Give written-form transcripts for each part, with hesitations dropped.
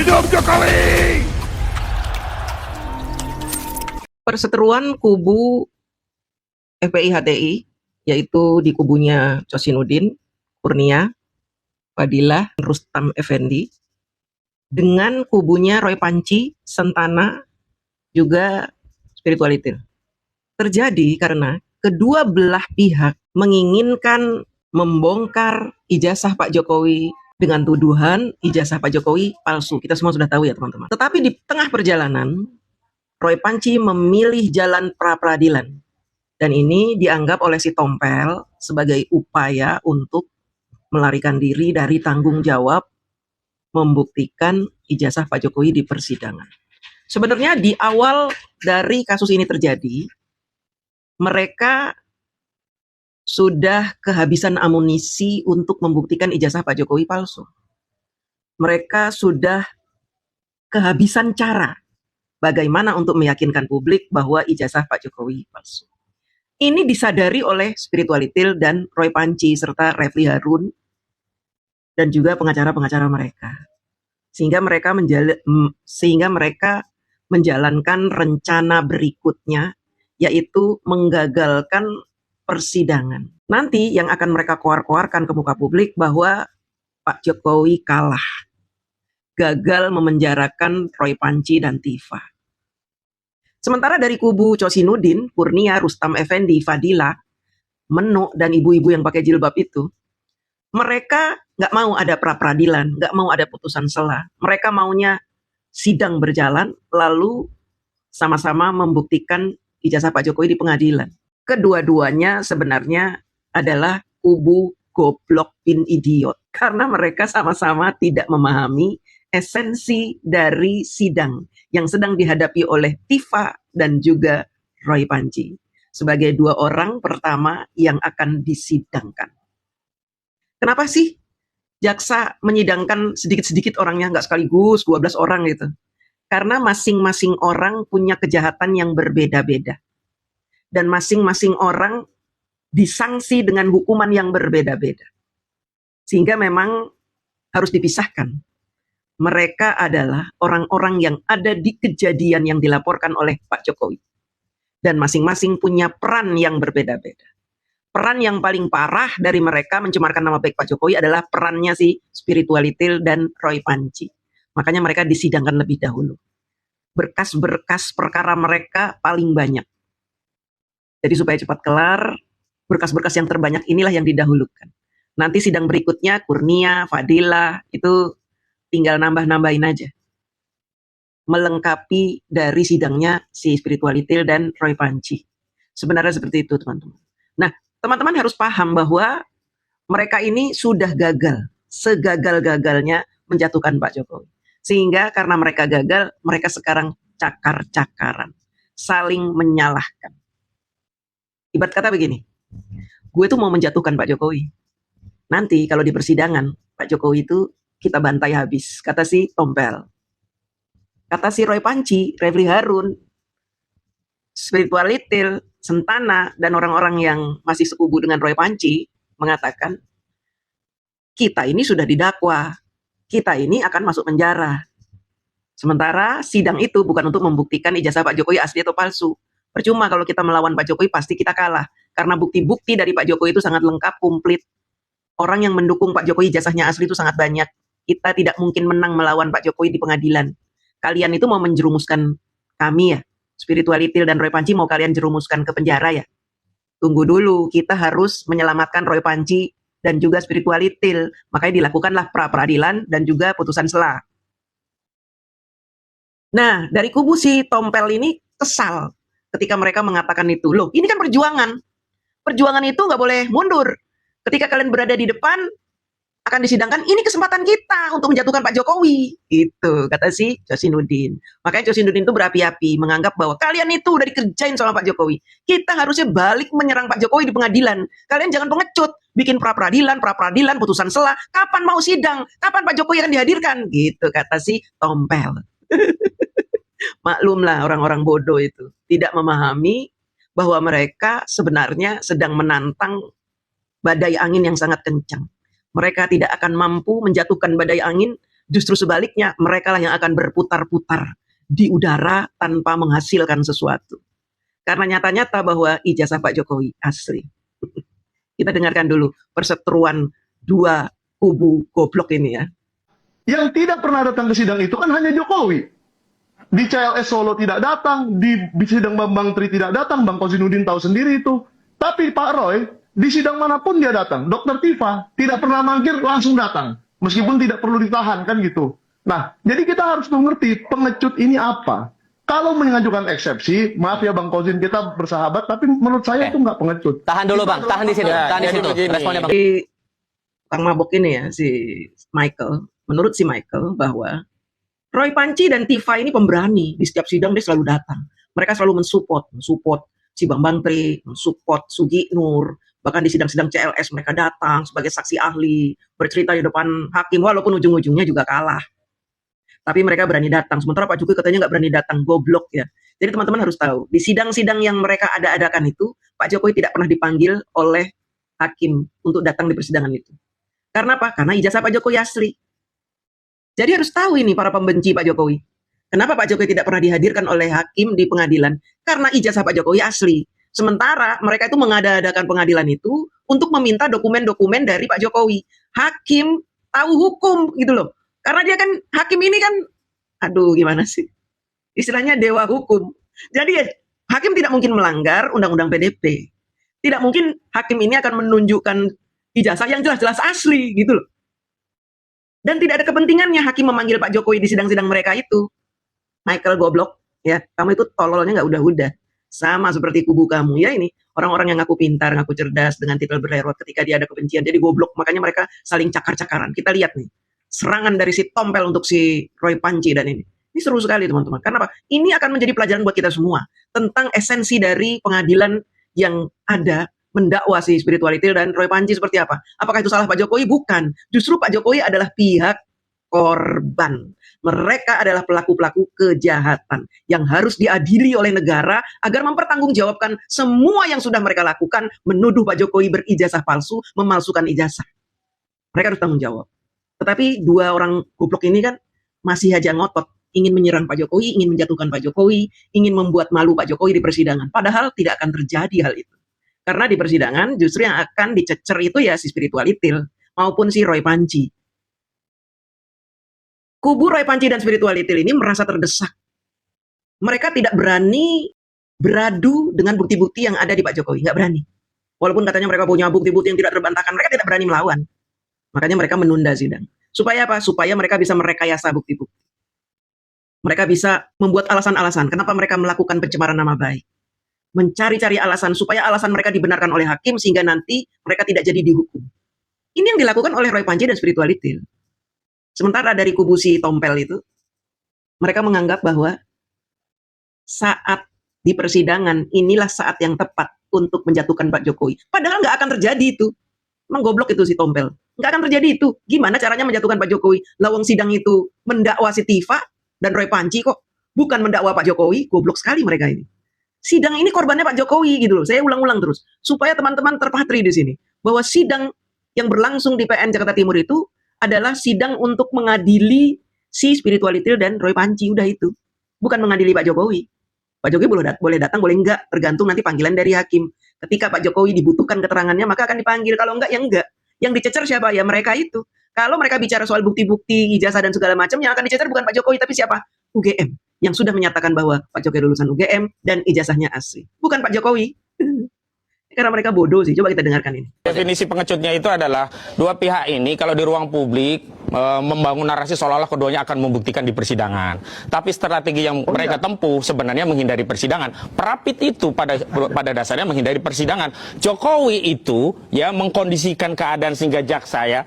Hidup Jokowi! Perseteruan kubu FPI-HTI, yaitu di kubunya Cosinuddin, Kurnia, Fadilah, Rustam Effendi, dengan kubunya Roy Panci, Sentana, juga Spiritualitil. Terjadi karena kedua belah pihak menginginkan membongkar ijazah Pak Jokowi dengan tuduhan ijazah Pak Jokowi palsu. Kita semua sudah tahu ya teman-teman. Tetapi di tengah perjalanan, Roy Panci memilih jalan pra-peradilan. Dan ini dianggap oleh si Tompel sebagai upaya untuk melarikan diri dari tanggung jawab membuktikan ijazah Pak Jokowi di persidangan. Sebenarnya di awal dari kasus ini terjadi, mereka sudah kehabisan amunisi untuk membuktikan ijazah Pak Jokowi palsu. Mereka sudah kehabisan cara bagaimana untuk meyakinkan publik bahwa ijazah Pak Jokowi palsu. Ini disadari oleh Spiritualitil dan Roy Panci serta Refli Harun dan juga pengacara-pengacara mereka. Sehingga mereka menjalankan rencana berikutnya, yaitu menggagalkan persidangan. Nanti yang akan mereka koar-koarkan ke muka publik bahwa Pak Jokowi kalah, gagal memenjarakan Roy Panci dan Tifa. Sementara dari kubu Cosinuddin, Kurnia, Rustam Effendi, Fadilah, Menu, dan ibu-ibu yang pakai jilbab itu, mereka nggak mau ada pra-peradilan, nggak mau ada putusan sela. Mereka maunya sidang berjalan, lalu sama-sama membuktikan ijazah Pak Jokowi di pengadilan. Kedua-duanya sebenarnya adalah kubu goblok bin idiot. Karena mereka sama-sama tidak memahami esensi dari sidang yang sedang dihadapi oleh Tifa dan juga Roy Panci. Sebagai dua orang pertama yang akan disidangkan. Kenapa sih jaksa menyidangkan sedikit-sedikit orangnya, nggak sekaligus 12 orang gitu? Karena masing-masing orang punya kejahatan yang berbeda-beda. Dan masing-masing orang disanksi dengan hukuman yang berbeda-beda. Sehingga memang harus dipisahkan. Mereka adalah orang-orang yang ada di kejadian yang dilaporkan oleh Pak Jokowi. Dan masing-masing punya peran yang berbeda-beda. Peran yang paling parah dari mereka mencemarkan nama baik Pak Jokowi adalah perannya si Spiritualitil dan Roy Panci. Makanya mereka disidangkan lebih dahulu. Berkas-berkas perkara mereka paling banyak. Jadi supaya cepat kelar, berkas-berkas yang terbanyak inilah yang didahulukan. Nanti sidang berikutnya, Kurnia, Fadilah, itu tinggal nambah-nambahin aja. Melengkapi dari sidangnya si Spiritualitil dan Roy Panci. Sebenarnya seperti itu, teman-teman. Nah, teman-teman harus paham bahwa mereka ini sudah gagal. Segagal-gagalnya menjatuhkan Pak Jokowi. Sehingga karena mereka gagal, mereka sekarang cakar-cakaran. Saling menyalahkan. Ibarat kata begini, gue tuh mau menjatuhkan Pak Jokowi. Nanti kalau di persidangan, Pak Jokowi itu kita bantai habis, kata si Tompel. Kata si Roy Panci, Refli Harun, Spiritualitil, Sentana, dan orang-orang yang masih sekubu dengan Roy Panci, mengatakan, kita ini sudah didakwa, kita ini akan masuk penjara. Sementara sidang itu bukan untuk membuktikan ijazah Pak Jokowi asli atau palsu. Percuma kalau kita melawan Pak Jokowi pasti kita kalah. Karena bukti-bukti dari Pak Jokowi itu sangat lengkap, komplit. Orang yang mendukung Pak Jokowi ijazahnya asli itu sangat banyak. Kita tidak mungkin menang melawan Pak Jokowi di pengadilan. Kalian itu mau menjerumuskan kami ya. Spiritualitil dan Roy Panci mau kalian jerumuskan ke penjara ya. Tunggu dulu, kita harus menyelamatkan Roy Panci dan juga Spiritualitil. Makanya dilakukanlah pra-peradilan dan juga putusan sela. Nah, dari kubu si Tompel ini kesal ketika mereka mengatakan itu. Loh, ini kan perjuangan. Perjuangan itu nggak boleh mundur. Ketika kalian berada di depan, akan disidangkan, ini kesempatan kita untuk menjatuhkan Pak Jokowi. Gitu, kata si Cosinuddin. Makanya Cosinuddin itu berapi-api, menganggap bahwa kalian itu udah dikerjain sama Pak Jokowi. Kita harusnya balik menyerang Pak Jokowi di pengadilan. Kalian jangan pengecut, bikin pra-peradilan, putusan sela. Kapan mau sidang? Kapan Pak Jokowi akan dihadirkan? Gitu, kata si Tompel. Maklumlah orang-orang bodoh itu tidak memahami bahwa mereka sebenarnya sedang menantang badai angin yang sangat kencang. Mereka tidak akan mampu menjatuhkan badai angin Justru sebaliknya, mereka lah yang akan berputar-putar di udara tanpa menghasilkan sesuatu. Karena nyata-nyata bahwa ijazah Pak Jokowi asli. Kita dengarkan dulu perseteruan dua kubu goblok ini ya. Yang tidak pernah datang ke sidang itu kan hanya Jokowi. Di CLS Solo tidak datang, di sidang Bambang Tri tidak datang, Bang Kozinudin tahu sendiri itu. Tapi Pak Roy, di sidang manapun dia datang. Dr. Tifa tidak pernah mangkir, langsung datang. Meskipun tidak perlu ditahan, kan gitu. Nah, jadi kita harus mengerti pengecut ini apa. Kalau mengajukan eksepsi, maaf ya Bang Kozin, kita bersahabat, tapi menurut saya itu nggak pengecut. Tahan dulu Bang, tahan di situ, tahan di situ. Responnya Bang. Kang mabok ini ya, si Michael, menurut si Michael bahwa Roy Panci dan Tifa ini pemberani, di setiap sidang dia selalu datang. Mereka selalu mensupport si Bambang Tri, mensupport Sugi Nur, bahkan di sidang-sidang CLS mereka datang sebagai saksi ahli, bercerita di depan hakim, walaupun ujung-ujungnya juga kalah. Tapi mereka berani datang, sementara Pak Jokowi katanya nggak berani datang, goblok ya. Jadi teman-teman harus tahu, di sidang-sidang yang mereka ada-adakan itu, Pak Jokowi tidak pernah dipanggil oleh hakim untuk datang di persidangan itu. Karena apa? Karena ijazah Pak Jokowi asli. Jadi harus tahu ini para pembenci Pak Jokowi. Kenapa Pak Jokowi tidak pernah dihadirkan oleh hakim di pengadilan? Karena ijazah Pak Jokowi asli. Sementara mereka itu mengada-adakan pengadilan itu untuk meminta dokumen-dokumen dari Pak Jokowi. Hakim tahu hukum gitu loh. Karena dia kan, hakim ini kan, aduh gimana sih? Istilahnya dewa hukum. Jadi hakim tidak mungkin melanggar undang-undang PDP. Tidak mungkin hakim ini akan menunjukkan ijazah yang jelas-jelas asli gitu loh. Dan tidak ada kepentingannya hakim memanggil Pak Jokowi di sidang-sidang mereka itu. Michael goblok, ya kamu itu tololnya nggak udah-udah. Sama seperti kubu kamu ya ini. Orang-orang yang ngaku pintar, ngaku cerdas dengan titel berlewat ketika dia ada kebencian. Jadi goblok, makanya mereka saling cakar-cakaran. Kita lihat nih. Serangan dari si Tompel untuk si Roy Panci dan ini. Ini seru sekali teman-teman. Karena apa? Ini akan menjadi pelajaran buat kita semua. Tentang esensi dari pengadilan yang ada mendakwa si spiritualitil dan Roy Panci seperti apa. Apakah itu salah Pak Jokowi? Bukan. Justru Pak Jokowi adalah pihak korban. Mereka adalah pelaku-pelaku kejahatan yang harus diadili oleh negara agar mempertanggungjawabkan semua yang sudah mereka lakukan, menuduh Pak Jokowi berijazah palsu, memalsukan ijazah. Mereka harus tanggung jawab. Tetapi dua orang goblok ini kan masih aja ngotot, ingin menyerang Pak Jokowi, ingin menjatuhkan Pak Jokowi, ingin membuat malu Pak Jokowi di persidangan. Padahal tidak akan terjadi hal itu. Karena di persidangan justru yang akan dicecer itu ya si spiritualitil maupun si Roy Panci. Kubu Roy Panci dan spiritualitil ini merasa terdesak. Mereka tidak berani beradu dengan bukti-bukti yang ada di Pak Jokowi. Nggak berani. Walaupun katanya mereka punya bukti-bukti yang tidak terbantahkan, mereka tidak berani melawan. Makanya mereka menunda sidang. Supaya apa? Supaya mereka bisa merekayasa bukti-bukti. Mereka bisa membuat alasan-alasan kenapa mereka melakukan pencemaran nama baik. Mencari-cari alasan supaya alasan mereka dibenarkan oleh hakim sehingga nanti mereka tidak jadi dihukum. Ini yang dilakukan oleh Roy Panci dan spiritualitil. Sementara dari kubu si Tompel itu, mereka menganggap bahwa saat di persidangan inilah saat yang tepat untuk menjatuhkan Pak Jokowi. Padahal nggak akan terjadi itu. Emang goblok itu si Tompel. Nggak akan terjadi itu. Gimana caranya menjatuhkan Pak Jokowi? Lawang sidang itu mendakwa si Tifa dan Roy Panci kok. Bukan mendakwa Pak Jokowi. Goblok sekali mereka ini. Sidang ini korbannya Pak Jokowi gitu loh. Saya ulang-ulang terus. Supaya teman-teman terpatri di sini. Bahwa sidang yang berlangsung di PN Jakarta Timur itu adalah sidang untuk mengadili si spiritualitil dan Roy Panci. Udah itu. Bukan mengadili Pak Jokowi. Pak Jokowi boleh datang, boleh enggak. Tergantung nanti panggilan dari hakim. Ketika Pak Jokowi dibutuhkan keterangannya, maka akan dipanggil. Kalau enggak, ya enggak. Yang dicecer siapa? Ya mereka itu. Kalau mereka bicara soal bukti-bukti, ijazah dan segala macam, yang akan dicecer bukan Pak Jokowi, tapi siapa? UGM. Yang sudah menyatakan bahwa Pak Jokowi lulusan UGM dan ijazahnya asli. Bukan Pak Jokowi. Karena mereka bodoh sih. Coba kita dengarkan ini. Definisi pengecutnya itu adalah dua pihak ini kalau di ruang publik membangun narasi seolah-olah keduanya akan membuktikan di persidangan. Tapi strategi yang mereka tempuh sebenarnya menghindari persidangan. Prapit itu pada dasarnya menghindari persidangan. Jokowi itu ya mengkondisikan keadaan sehingga jaksa ya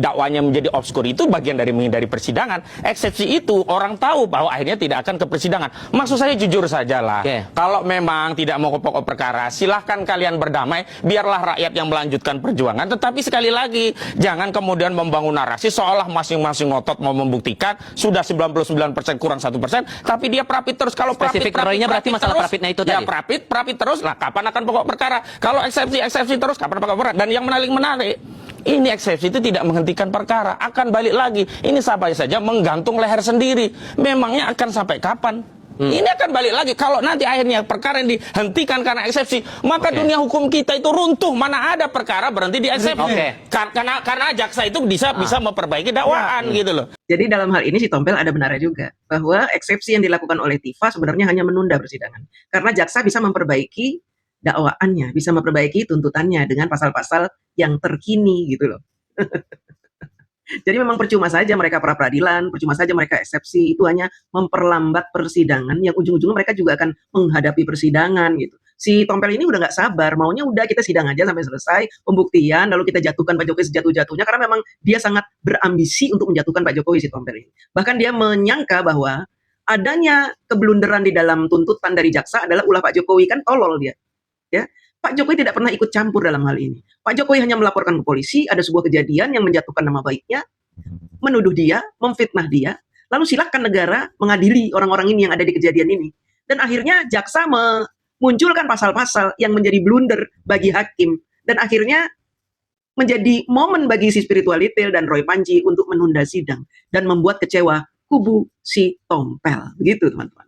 dakwanya menjadi obskur itu bagian dari menghindari persidangan. Eksepsi itu orang tahu bahwa akhirnya tidak akan ke persidangan. Maksud saya jujur sajalah. Kalau memang tidak mau ke pokok perkara, silahkan kalian berdamai, biarlah rakyat yang melanjutkan perjuangan. Tetapi sekali lagi, jangan kemudian membangun narasi seolah masing-masing ngotot mau membuktikan sudah 99% kurang 1%, tapi dia prapit terus. Kalau spesifik Roy-nya berarti masalah prapitnya itu ya tadi. Prapit terus lah, kapan akan pokok perkara? Kalau eksepsi terus, kapan pokok perkara? Dan yang menarik Ini eksepsi itu tidak menghentikan perkara, akan balik lagi. Ini sampai saja menggantung leher sendiri. Memangnya akan sampai kapan? Ini akan balik lagi. Kalau nanti akhirnya perkara yang dihentikan karena eksepsi, maka dunia hukum kita itu runtuh. Mana ada perkara berhenti di eksepsi? Karena jaksa itu bisa memperbaiki dakwaan gitu loh. Jadi dalam hal ini si Tompel ada benarnya juga bahwa eksepsi yang dilakukan oleh Tifa sebenarnya hanya menunda persidangan. Karena jaksa bisa memperbaiki dakwaannya, bisa memperbaiki tuntutannya dengan pasal-pasal yang terkini gitu loh. Jadi memang percuma saja mereka pra peradilan, percuma saja mereka eksepsi, itu hanya memperlambat persidangan yang ujung-ujungnya mereka juga akan menghadapi persidangan gitu. Si Tompel ini udah nggak sabar, maunya udah kita sidang aja sampai selesai, pembuktian, lalu kita jatuhkan Pak Jokowi sejatuh-jatuhnya, karena memang dia sangat berambisi untuk menjatuhkan Pak Jokowi si Tompel ini. Bahkan dia menyangka bahwa adanya keblunderan di dalam tuntutan dari jaksa adalah ulah Pak Jokowi, kan tolol dia. Ya, Pak Jokowi tidak pernah ikut campur dalam hal ini. Pak Jokowi hanya melaporkan ke polisi ada sebuah kejadian yang menjatuhkan nama baiknya, menuduh dia, memfitnah dia, lalu silakan negara mengadili orang-orang ini yang ada di kejadian ini. Dan akhirnya jaksa memunculkan pasal-pasal yang menjadi blunder bagi hakim, dan akhirnya menjadi momen bagi si spiritualitil dan Roy Panji untuk menunda sidang dan membuat kecewa kubu si Tompel. Begitu teman-teman.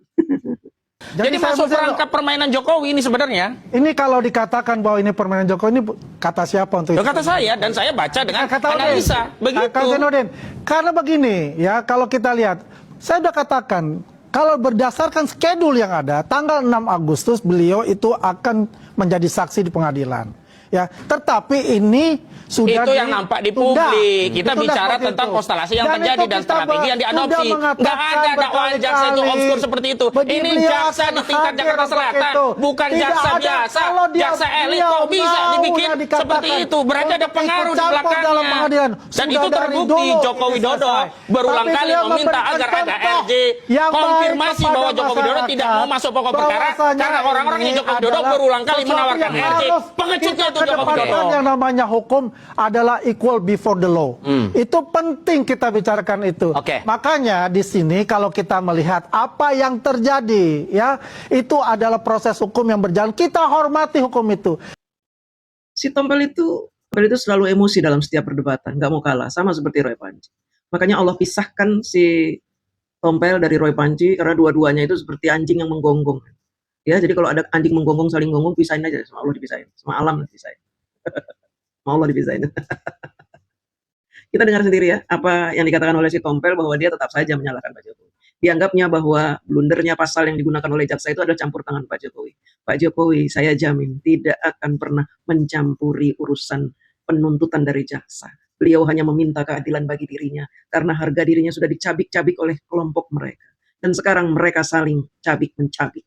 Jadi masuk perangkap permainan Jokowi ini sebenarnya. Ini kalau dikatakan bahwa ini permainan Jokowi, ini kata siapa untuk itu? Kata saya, dan saya baca dengan Kata analisa. Begitu. Kata Zainuddin. Karena begini, ya kalau kita lihat, saya sudah katakan, kalau berdasarkan schedule yang ada, tanggal 6 Agustus beliau itu akan menjadi saksi di pengadilan. Ya, tetapi ini sudah itu yang nampak di publik. Kita bicara tentang konstelasi yang terjadi dan strategi yang diadopsi. Nggak ada dakwaan jaksa itu obskur seperti itu. Ini jaksa di tingkat Jakarta Selatan, bukan jaksa biasa. Jaksa elit kok bisa dibikin seperti itu. Berarti ada pengaruh di belakangnya. Dan itu terbukti. Joko Widodo berulang kali meminta agar ada RJ konfirmasi bahwa Joko Widodo tidak mau masuk pokok perkara karena orang-orangnya Joko Widodo berulang kali menawarkan RJ. Pengecutnya itu Joko Widodo. Yang namanya hukum adalah equal before the law. Itu penting kita bicarakan itu. Makanya di sini kalau kita melihat apa yang terjadi, ya itu adalah proses hukum yang berjalan. Kita hormati hukum itu. Si Tompel itu selalu emosi dalam setiap perdebatan, nggak mau kalah, sama seperti Roy Panji. Makanya Allah pisahkan si Tompel dari Roy Panji karena dua-duanya itu seperti anjing yang menggonggong. Ya, jadi kalau ada anjing menggonggong saling gonggong, pisahin aja, sama Allah dipisahin, sama alam dipisahin. Sama Allah dipisahin. Kita dengar sendiri ya apa yang dikatakan oleh si Tompel bahwa dia tetap saja menyalahkan Pak Jokowi. Dianggapnya bahwa blundernya pasal yang digunakan oleh jaksa itu adalah campur tangan Pak Jokowi. Pak Jokowi, saya jamin tidak akan pernah mencampuri urusan penuntutan dari jaksa. Beliau hanya meminta keadilan bagi dirinya karena harga dirinya sudah dicabik-cabik oleh kelompok mereka. Dan sekarang mereka saling cabik-mencabik.